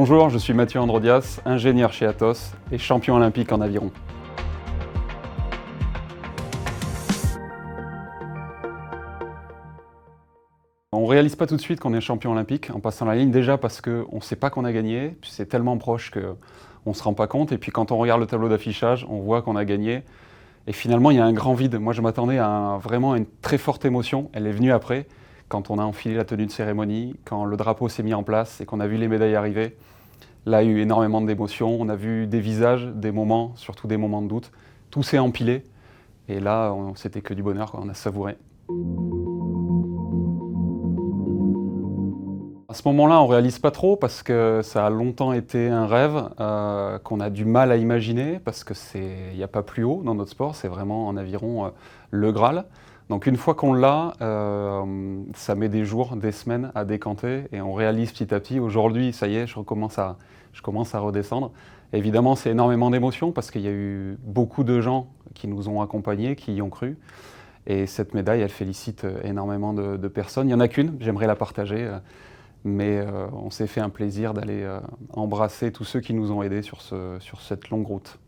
Bonjour, je suis Mathieu Androdias, ingénieur chez Atos et champion olympique en aviron. On ne réalise pas tout de suite qu'on est champion olympique en passant la ligne, déjà parce qu'on ne sait pas qu'on a gagné, puis c'est tellement proche qu'on ne se rend pas compte, et puis quand on regarde le tableau d'affichage, on voit qu'on a gagné, et finalement il y a un grand vide. Moi je m'attendais à vraiment une très forte émotion, elle est venue après, quand on a enfilé la tenue de cérémonie, quand le drapeau s'est mis en place et qu'on a vu les médailles arriver. Là, il y a eu énormément d'émotions, on a vu des visages, des moments, surtout des moments de doute. Tout s'est empilé, et là, c'était que du bonheur, on a savouré. À ce moment-là, on ne réalise pas trop parce que ça a longtemps été un rêve qu'on a du mal à imaginer parce qu'il n'y a pas plus haut dans notre sport, c'est vraiment en aviron le Graal. Donc une fois qu'on l'a, ça met des jours, des semaines à décanter et on réalise petit à petit. Aujourd'hui, ça y est, je commence à redescendre. Évidemment, c'est énormément d'émotions parce qu'il y a eu beaucoup de gens qui nous ont accompagnés, qui y ont cru. Et cette médaille, elle félicite énormément de personnes. Il n'y en a qu'une, j'aimerais la partager. Mais on s'est fait un plaisir d'aller embrasser tous ceux qui nous ont aidés sur cette longue route.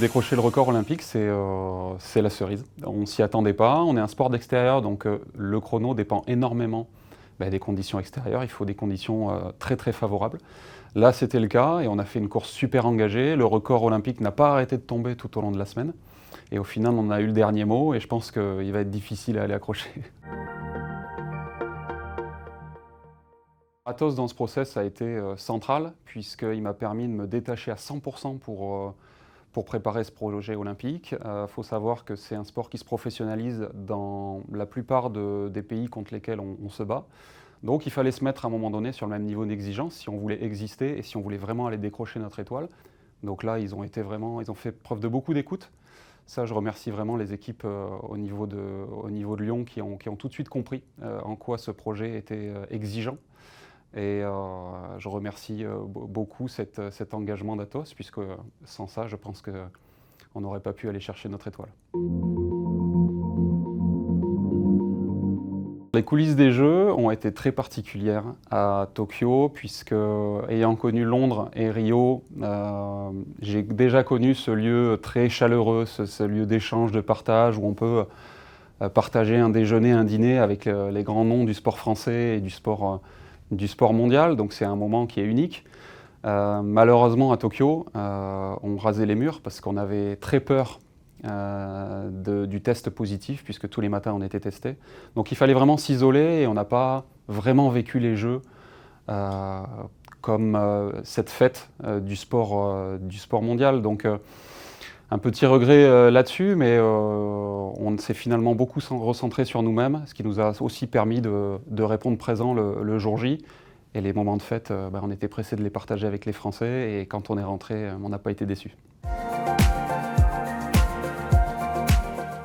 Décrocher le record olympique, c'est la cerise. On ne s'y attendait pas, on est un sport d'extérieur, donc le chrono dépend énormément des conditions extérieures. Il faut des conditions très très favorables. Là, c'était le cas et on a fait une course super engagée. Le record olympique n'a pas arrêté de tomber tout au long de la semaine. Et au final, on a eu le dernier mot et je pense qu'il va être difficile à aller accrocher. Atos, dans ce process, a été central puisqu'il m'a permis de me détacher à 100% pour préparer ce projet olympique. Il faut savoir que c'est un sport qui se professionnalise dans la plupart des pays contre lesquels on se bat. Donc il fallait se mettre à un moment donné sur le même niveau d'exigence si on voulait exister et si on voulait vraiment aller décrocher notre étoile. Donc là, ils ont fait preuve de beaucoup d'écoute. Ça, je remercie vraiment les équipes au niveau de Lyon qui ont tout de suite compris en quoi ce projet était exigeant. Et je remercie beaucoup cet engagement d'Atos, puisque sans ça, je pense qu'on n'aurait pas pu aller chercher notre étoile. Les coulisses des Jeux ont été très particulières à Tokyo, puisque ayant connu Londres et Rio, j'ai déjà connu ce lieu très chaleureux, ce lieu d'échange, de partage, où on peut partager un déjeuner, un dîner avec les grands noms du sport français et du sport mondial. Donc c'est un moment qui est unique. Malheureusement, à Tokyo, on rasait les murs parce qu'on avait très peur du test positif, puisque tous les matins on était testé. Donc il fallait vraiment s'isoler et on n'a pas vraiment vécu les Jeux comme cette fête du sport mondial. Donc un petit regret là-dessus, mais on s'est finalement beaucoup recentré sur nous-mêmes, ce qui nous a aussi permis de répondre présent le jour J. Et les moments de fête, on était pressés de les partager avec les Français, et quand on est rentré, on n'a pas été déçus.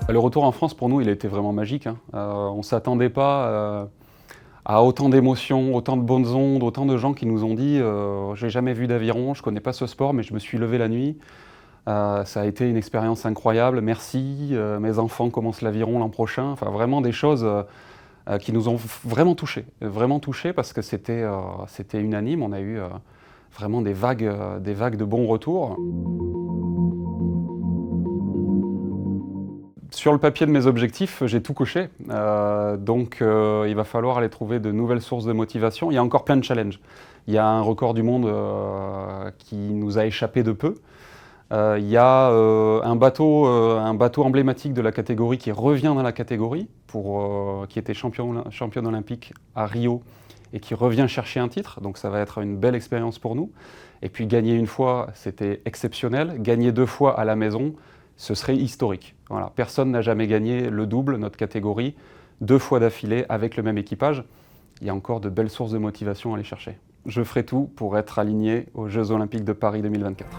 Le retour en France, pour nous, il a été vraiment magique. On ne s'attendait pas à autant d'émotions, autant de bonnes ondes, autant de gens qui nous ont dit « j'ai jamais vu d'aviron, je ne connais pas ce sport, mais je me suis levé la nuit. Ça a été une expérience incroyable, merci, mes enfants commencent l'aviron l'an prochain ». Enfin, vraiment des choses qui nous ont vraiment touchés parce que c'était unanime. On a eu vraiment des vagues de bons retours. Sur le papier de mes objectifs, j'ai tout coché, donc il va falloir aller trouver de nouvelles sources de motivation. Il y a encore plein de challenges. Il y a un record du monde qui nous a échappé de peu. Il y a un bateau emblématique de la catégorie qui revient dans la catégorie, qui était championne olympique à Rio et qui revient chercher un titre. Donc ça va être une belle expérience pour nous. Et puis gagner une fois, c'était exceptionnel. Gagner 2 fois à la maison, ce serait historique. Voilà. Personne n'a jamais gagné le double, notre catégorie, 2 fois d'affilée avec le même équipage. Il y a encore de belles sources de motivation à aller chercher. Je ferai tout pour être aligné aux Jeux Olympiques de Paris 2024.